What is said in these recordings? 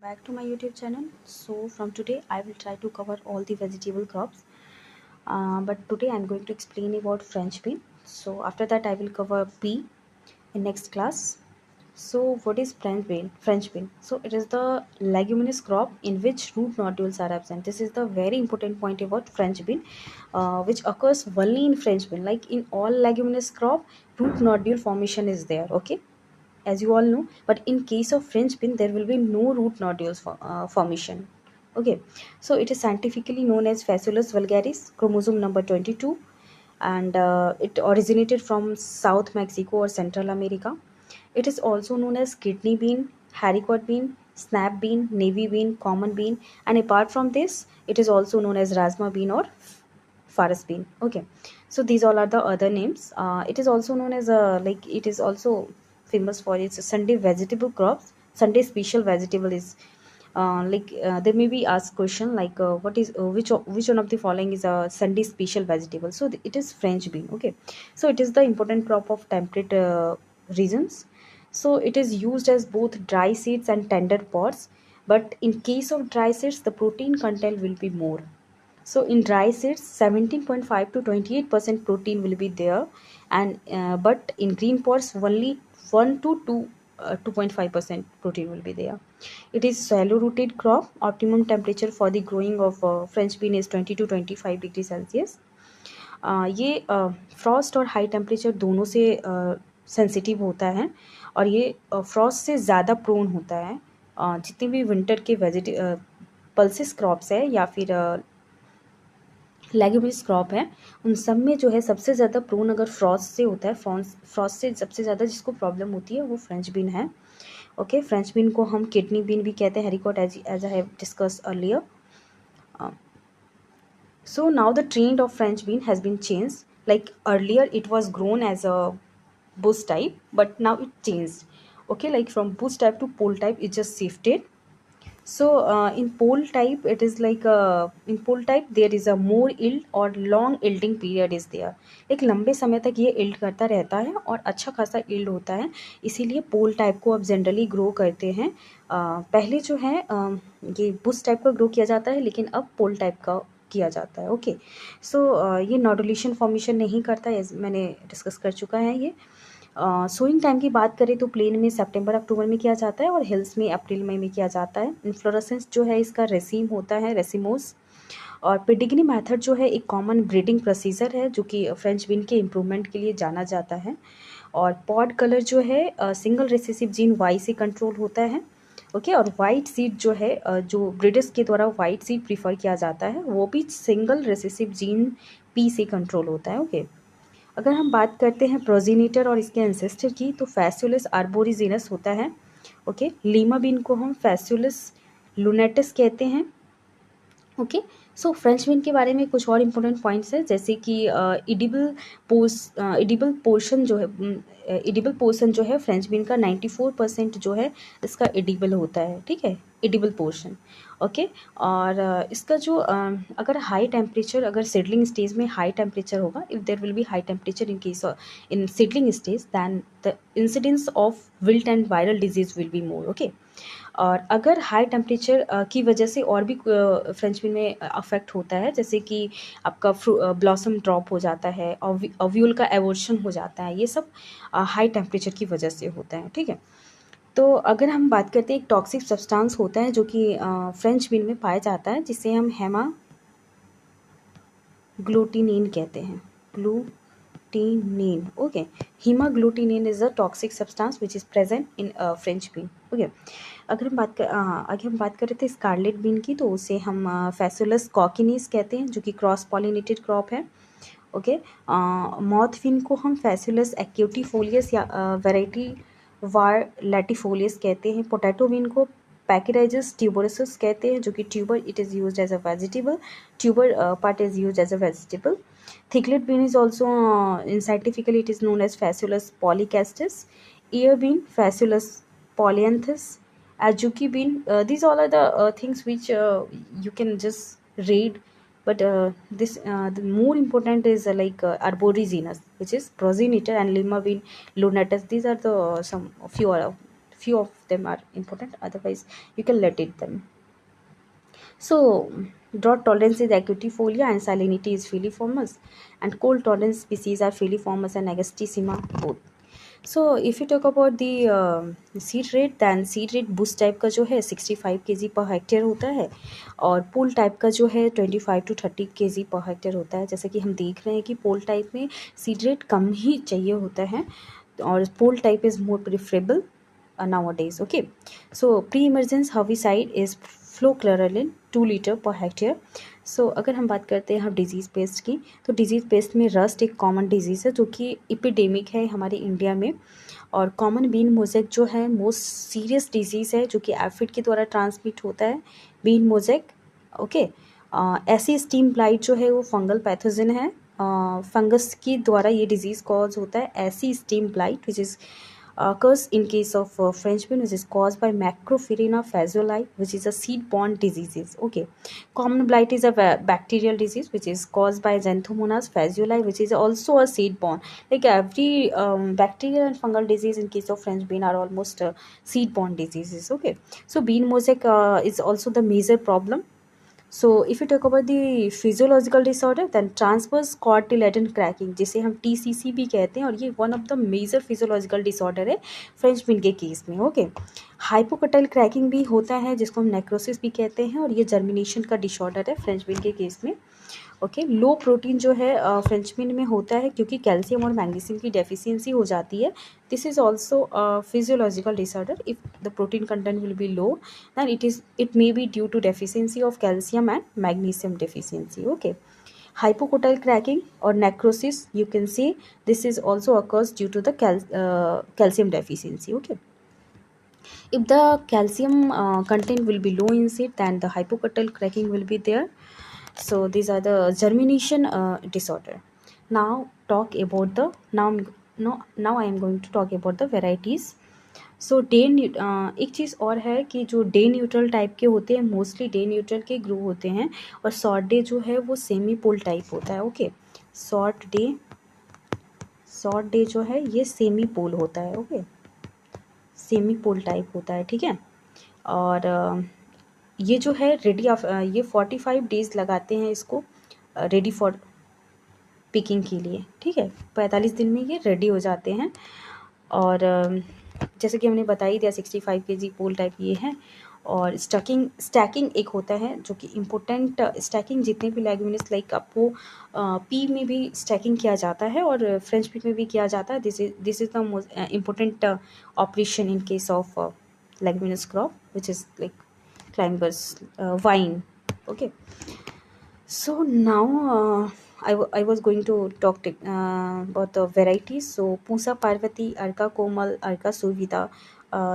Back to my YouTube channel. So from today I will try to cover all the vegetable crops, but today I'm going to explain about French bean. So after that I will cover pea in next class. So what is French bean? French bean. So it is the leguminous crop in which root nodules are absent. This is the very important point about French bean, which occurs only in French bean. Like in all leguminous crop, root nodule formation is there. Okay, as you all know, but in case of French bean there will be no root nodules formation. Okay, so it is scientifically known as Phaseolus vulgaris, chromosome number 22, and it originated from South Mexico or Central America. It is also known as kidney bean, haricot bean, snap bean, navy bean, common bean, and apart from this it is also known as rasma bean or Faras bean. Okay, so these all are the other names. It is also known as like it is also famous for its Sunday vegetable crops. Sunday special vegetable is there may be asked question like what is which one of the following is a Sunday special vegetable. So it is French bean. Okay, so it is the important crop of temperate regions. So it is used as both dry seeds and tender pods, but in case of dry seeds the protein content will be more. So in dry seeds, 17.5 to 28% protein will be there, and but in green pods only 1 to 2.5% protein will be there. It is shallow rooted crop. Optimum temperature for the growing of French bean is 20 to 25 degree Celsius. ये Frost और high temperature दोनों से sensitive होता है, और ये Frost से ज़्यादा प्रोन होता है. जितने भी विंटर के पल्सिस क्रॉप्स है या फिर लेग्यूमिनस क्रॉप है, उन सब में जो है सबसे ज़्यादा प्रोन अगर फ्रॉस्ट से होता है, फ्रॉस्ट से सबसे ज़्यादा जिसको प्रॉब्लम होती है वो फ्रेंच बीन है. ओके, फ्रेंच बीन को हम किडनी बीन भी कहते हैं, haricot, as I have discuss earlier. So now the trend of French bean has been changed. Like earlier it was grown as a bush type, but now it changed. Okay, like from bush type to pole type it just shifted. So in pole type it is like in pole type there is a more yield और long yielding period is there. एक लंबे समय तक ये yield करता रहता है और अच्छा खासा yield होता है, इसीलिए पोल टाइप को अब जनरली ग्रो करते हैं. पहले जो है ये बुश टाइप का ग्रो किया जाता है, लेकिन अब पोल टाइप का किया जाता है. ओके, सो ये नॉडुलेशन फॉर्मेशन नहीं करता है, मैंने डिस्कस कर चुका है ये. सोइंग टाइम की बात करें तो प्लेन में सितंबर अक्टूबर में किया जाता है और हिल्स में अप्रैल मई में किया जाता है. इन्फ्लोरेसेंस जो है इसका रेसिम होता है, रेसिमोस. और पेडिग्री मेथड जो है एक कॉमन ब्रीडिंग प्रोसीजर है जो कि फ्रेंच बीन के इम्प्रूवमेंट के लिए जाना जाता है. और पॉड कलर जो है सिंगल रिसेसिव जीन वाई से कंट्रोल होता है. ओके, और वाइट सीड जो है जो ब्रीडर्स के द्वारा वाइट सीड प्रीफर किया जाता है वो भी सिंगल रिसेसिव जीन पी से कंट्रोल होता है. ओके, अगर हम बात करते हैं प्रोजीनेटर और इसके एंसेस्टर की तो फैसियोलस आर्बोरिजिनस होता है. ओके, लीमा बीन को हम फैसियोलस लुनेटस कहते हैं. ओके, सो फ्रेंच बीन के बारे में कुछ और इम्पोर्टेंट पॉइंट्स है, जैसे कि इडिबल पोर्शन जो है फ्रेंच बीन का 94% जो है इसका एडिबल होता है. ठीक है, एडिबल पोर्शन. ओके, और इसका जो अगर हाई टेम्परेचर, अगर सीडलिंग स्टेज में हाई टेम्परेचर होगा, if there will be high temperature in case in seedling stage, then the incidence of wilt and viral disease will be more. Okay, और अगर high temperature की वजह से और भी फ्रेंच बीन में अफेक्ट होता है, जैसे कि आपका ब्लॉसम ड्रॉप हो जाता है, ओव्यूल का एवोर्शन हो जाता है, ये सब हाई टेम्परेचर की वजह से होता है. ठीक है, तो अगर हम बात करते हैं एक टॉक्सिक सब्सटेंस होता है जो कि फ्रेंच बीन में पाया जाता है, जिसे हम हेमा ग्लूटिनिन कहते हैं. Glutinin. Okay, hemagglutinin is a toxic substance which is present in French bean. Okay, अगर हम बात कर रहे थे स्कारलेट बीन की, तो उसे हम फैसुलस कॉकिनीस कहते हैं जो कि क्रॉस पॉलिनेटेड क्रॉप है. ओके, मॉथ बीन को हम फैसुलस एक्यूटिफोलियस या वेराइटी वार लैटिफोलियस कहते हैं. पोटैटो बीन को पैकेराइजस ट्यूबरोसस कहते हैं जो कि tuber it is used as a vegetable. Tuber part is used as a vegetable. थिकलेट bean is also in scientifically it is known as Phaseolus polycastus. Ear bean Phaseolus polyanthus. Azuki bean, these all are the things which you can just read, but the more important is arborigenous, which is progenitor, and lima bean lunatus. These are the some few few of them are important, otherwise you can let it them. So, drought tolerance is Acuifolia and salinity is filiformis, and cold tolerance species are filiformis and Agastissima both. So if you talk about the seed rate, then seed rate bush type का जो है 65 kg per hectare होता है, और pole type का जो है 25 to 30 kg per hectare होता है. जैसे कि हम देख रहे हैं कि पोल टाइप में सीड रेट कम ही चाहिए होता है, और pole type is more preferable nowadays. Okay, so pre-emergence herbicide is fluchloralin 2 litre per hectare. So अगर हम बात करते हैं हम डिजीज़ पेस्ट की, तो डिजीज़ पेस्ट में रस्ट एक कॉमन डिजीज़ है जो कि इपिडेमिक है हमारे इंडिया में, और कॉमन बीन मोज़ेक जो है मोस्ट सीरियस डिजीज़ है जो कि एफिड के द्वारा ट्रांसमिट होता है, बीन मोज़ेक. ओके, ऐसी स्टीम ब्लाइट जो है वो फंगल पैथोजन है, फंगस की द्वारा ये डिजीज़ कॉज होता है. ऐसी steam blight which is occurs in case of French bean, which is caused by Macrophyllina phaseoli, which is a seed-borne disease. Okay, common blight is a bacterial disease which is caused by Xanthomonas phaseoli, which is also a seed-borne. Like every bacterial and fungal disease in case of French bean are almost seed-borne diseases. Okay, so bean mosaic is also the major problem. So if you talk about the physiological disorder, then transverse cotyledon cracking, जिसे हम TCC भी कहते हैं, और ये one of the major physiological disorder है French bean के case में. ओके, हाइपोकटाइल क्रैकिंग भी होता है जिसको हम नेक्रोसिस भी कहते हैं, और ये जर्मिनेशन का डिसऑर्डर है फ्रेंच बीन के केस में. ओके, लो प्रोटीन जो है फ्रेंच बीन में होता है क्योंकि कैल्शियम और मैग्नीशियम की डेफिशिएंसी हो जाती है. This is also physiological disorder. If the protein content will be low, then it may be due to deficiency of calcium and magnesium deficiency. Okay, hypocotyle cracking or necrosis, you can see this is also occurs due to the calcium deficiency. Okay, if the calcium content will be low in seed, then the hypocotyle cracking will be there. So these are the germination disorder. Now talk about the now I am going to talk about the varieties. सो एक चीज़ और है कि जो day neutral type के होते हैं mostly day neutral के grow होते हैं, और शॉर्ट डे जो है वो सेमी पोल टाइप होता है. ओके, शॉर्ट डे जो है ये सेमी पोल होता है. ओके, सेमी पोल टाइप होता है. ठीक है, और ये जो है रेडी ऑफ ये 45 डेज लगाते हैं इसको रेडी फॉर पिकिंग के लिए. ठीक है, 45 दिन में ये रेडी हो जाते हैं. और जैसे कि हमने बता ही दिया 65 kg पोल टाइप ये है. और स्टैकिंग एक होता है जो कि इम्पोर्टेंट. स्टैकिंग जितने भी लेग्यूमिनस लाइक आपको पी में भी स्टैकिंग किया जाता है और फ्रेंच पीट में भी किया जाता है. This is the most important operation in case of leguminous crop which is like climbers wine. Okay, so now I was going to talk about the varieties. So Pusa Parvati, Arka Komal, Arka Suvita,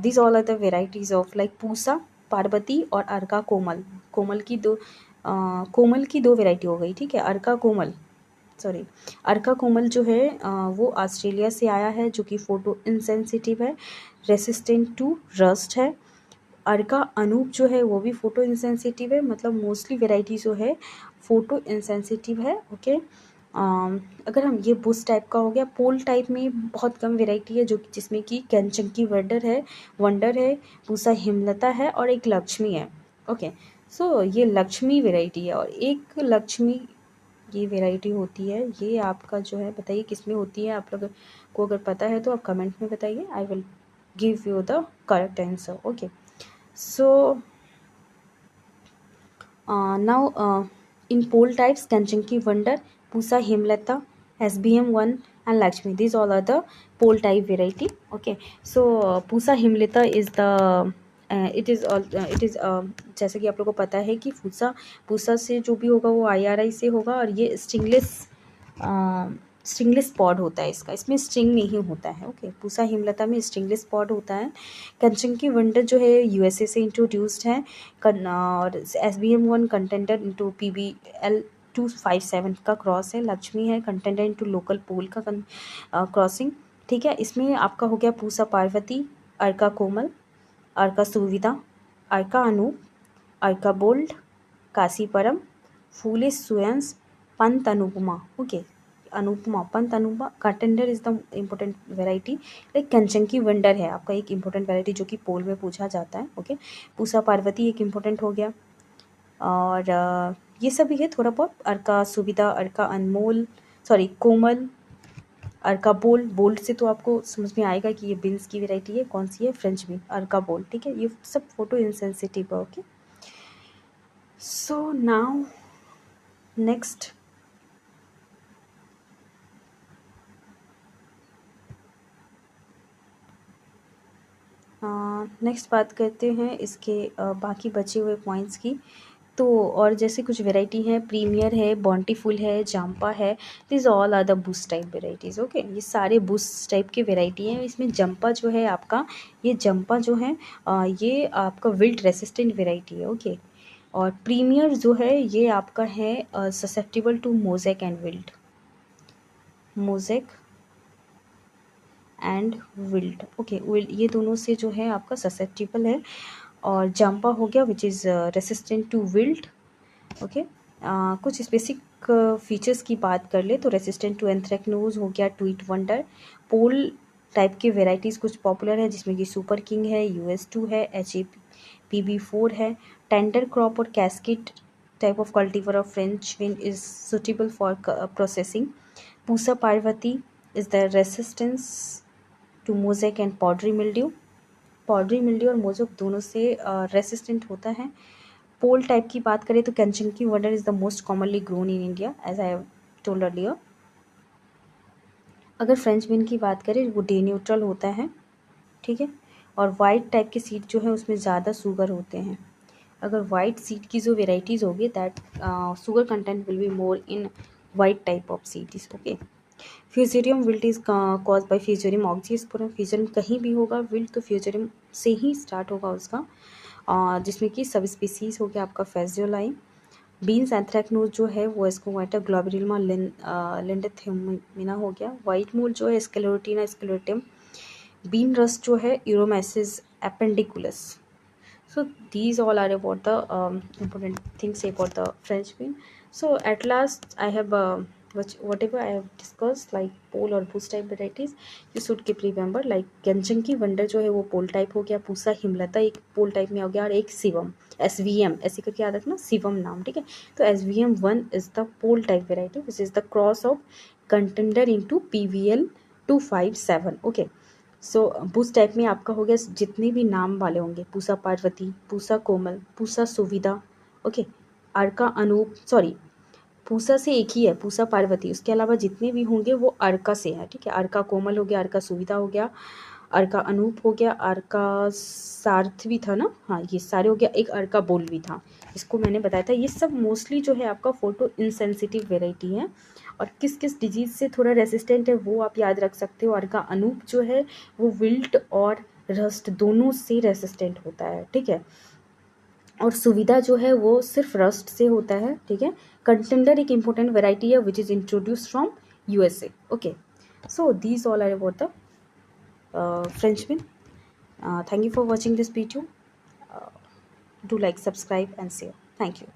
these all are the varieties of like Pusa, Parvati और Arka Komal. कोमल की दो variety हो गई. ठीक है, अर्का कोमल जो है वो ऑस्ट्रेलिया से आया है जो कि फोटो इंसेंसिटिव है, रेसिस्टेंट टू रस्ट है. अर्का अनूप जो है वो भी फोटो इंसेंसिटिव है. मतलब मोस्टली वेराइटी जो है फोटो इंसेंसिटिव है. ओके, अगर हम ये बुश टाइप का हो गया. पोल टाइप में बहुत कम वेराइटी है जो जिसमें कि कैंचंकी वंडर है, पूसा हिमलता है और एक लक्ष्मी है. ओके, सो ये लक्ष्मी वेराइटी है. और एक लक्ष्मी ये वेराइटी होती है, ये आपका जो है बताइए किस में होती है. आप लोग को अगर पता है तो आप कमेंट में बताइए. I will give you the correct answer. Okay, so now in pole types, Kanchanki Wonder, Pusa Himlata, SBM1 and Lakshmi, these all are the pole type variety. Okay, so Pusa Himlata is the it is जैसे कि आप लोगों को पता है कि पूसा से जो भी होगा वो IRI से होगा, और ये स्ट्रिंगलेस पॉड होता है इसमें स्ट्रिंग नहीं होता है. ओके, पूसा हिमलता में स्ट्रिंगलेस पॉड होता है. कंचंकी वंडर जो है USA से इंट्रोड्यूस्ड है, और SBM1 कंटेंडर इंटू PBL 257 का क्रॉस है. लक्ष्मी है कंटेंडर इंटू लोकल पोल का क्रॉसिंग. ठीक है, इसमें आपका हो गया पूसा पार्वती, अर्का Komal, Arka Suvidha, Arka Anoop, Arka bold, Kashiparam, Phule Suyans, Pant Anupama. Okay, Anupama, Pant Anupama contender is the important variety. Like Kentucky wonder है आपका एक इम्पोर्टेंट वेराइटी जो कि पोल में पूछा जाता है। ओके, पूसा पार्वती एक इम्पोर्टेंट हो गया। और ये सभी है थोड़ा बहुत। अर्का सुविधा, अर्का अनमोल, सॉरी कोमल, अर्का बोल्ड। बोल्ड से तो आपको समझ में आएगा कि ये बीन्स की वेराइटी है। कौन सी है? French been, Arka bold. ठीक है, ये सब फोटो इंसेंसिटिव है। ओके, सो नाउ नेक्स्ट बात करते हैं इसके बाकी बचे हुए पॉइंट्स की। तो और जैसे कुछ वेराइटी हैं, प्रीमियर है, बॉन्टीफुल है, जाम्पा है, this all are the bush type varieties. Okay, ये सारे बूस्ट टाइप के वेराइटी हैं। इसमें जम्पा जो है आपका, ये जम्पा जो है ये आपका विल्ट रेसिस्टेंट वेराइटी है। ओके, और प्रीमियर जो है ये आपका है susceptible to mosaic and wilt, mosaic and wilt. Okay, wilt ये दोनों से जो है आपका ससेप्टिबल है। और जाम्पा हो गया which is resistant to wilt. Okay, कुछ स्पेसिक फीचर्स की बात कर ले तो रेसिस्टेंट टू एंथ्रेक्नोज हो गया, ट्वीट वंडर। पोल टाइप के वेराइटीज़ कुछ पॉपुलर है जिसमें कि सुपर किंग है, US2 है, HAPB4 है। टेंडर क्रॉप और casket type of cultivar of French bean is suitable for processing. Pusa Parvati is the resistance to mosaic and powdery mildew. Powdery mildew और मोजेक दोनों से रेसिस्टेंट होता है। पोल टाइप की बात करें तो Kentucky wonder is the most commonly grown in India as I have told earlier. अगर फ्रेंच बीन की बात करें वो डे न्यूट्रल होता है। ठीक है, और वाइट टाइप के सीड जो है उसमें ज़्यादा शुगर होते हैं। अगर वाइट सीड की जो वेराइटीज़ होगी that sugar content will be more in white type of seeds. Okay, fusarium wilt is cause by fusarium oxysporum. Fusarium कहीं भी होगा, विल्ट तो फ्यूजेरियम से ही स्टार्ट होगा उसका, जिसमें कि सब स्पीसीज हो गया आपका फेजियोलाई। बीन्स एंथ्रेक्नोज जो है वो एस्कोवाइटा ग्लोबरिल्मा लिंडेथिमिना हो गया। वाइट मोल जो है स्क्लेरोटिना स्क्लेरोटियम। बीन रस्ट जो है यूरोमेसिस एपेंडिकुलस। So these all are about the important things about the French bean. So at last I have whatever I have discussed like pole और boost type varieties you should keep remember like Kentucky wonder जो है वो पोल type हो गया, पूसा हिमलता एक पोल type में हो गया, और एक शिवम SVM ऐसे करके याद रखना, शिवम नाम। ठीक है, तो SVM1 is the pole type variety which is the cross of contender into PVL 257। Okay, so bush type में आपका हो गया जितने भी नाम वाले होंगे, पूसा पार्वती, पूसा कोमल, पूसा सुविधा। ओके, अर्का अनूप, सॉरी पूसा से एक ही है पूसा पार्वती, उसके अलावा जितने भी होंगे वो अर्का से है। ठीक है, अर्का कोमल हो गया, अर्का सुविधा हो गया, अर्का अनूप हो गया, अर्का सार्थवी था ना, हाँ ये सारे हो गया। एक अर्का बोल भी था, इसको मैंने बताया था। ये सब मोस्टली जो है आपका फोटो इनसेंसिटिव वेराइटी है, और किस किस डिजीज़ से थोड़ा रेसिस्टेंट है वो आप याद रख सकते हो। अर्का अनूप जो है वो विल्ट और रस्ट दोनों से रेसिस्टेंट होता है। ठीक है, और सुविधा जो है वो सिर्फ रस्ट से होता है। ठीक है, कंटेंडर एक इम्पोर्टेंट वेराइटी है which is introduce from USA। Okay, so these all are about the French bean. Thank you for watching this video. Do like, subscribe and share. Thank you.